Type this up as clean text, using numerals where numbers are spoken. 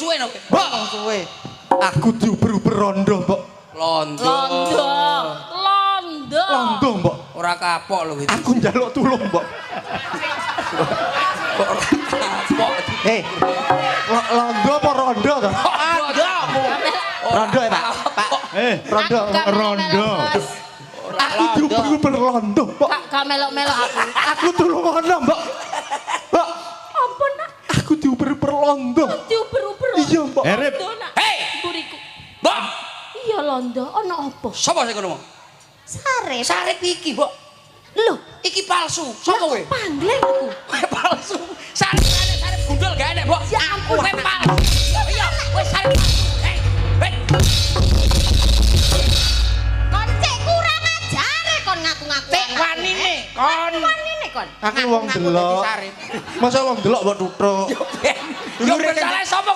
suwe no. Mbok suwe. Aku diuber-uber rondo, Mbok. Londo. Londo, Mbok. Ora kapok lho iki. Aku njaluk tulung, Mbok. Kok ora kapok. Londo apa rondo to? Rondo ya, Pak. Pak. Rondo. Aku diuber-uber rondo, Mbok. Gak melok-melok aku. Aku tulung ono, Mbok. Mbok. Ampun nak. Aku diuber-uber londo. Diuber-uber. Iya, Mbok. Rip. Hei, Buriku. Mbok. Iya Londo, ana apa? Sapa sing ngono? Sarep. Sarep iki, Mbok. Lho, Iki palsu. Sapa kowe? pangling aku. Palsu. Sarep gundul gak enek, Mbok. Ya ampun. Kowe palsu. Iya, kowe sarep palsu. Hei. Kon cek kurang ajare kon ngaku-ngaku. Cek wanine kon. Wanine kon. Aku wong delok. Masa wong delok mbok tutuk. Yo ben salah sapa?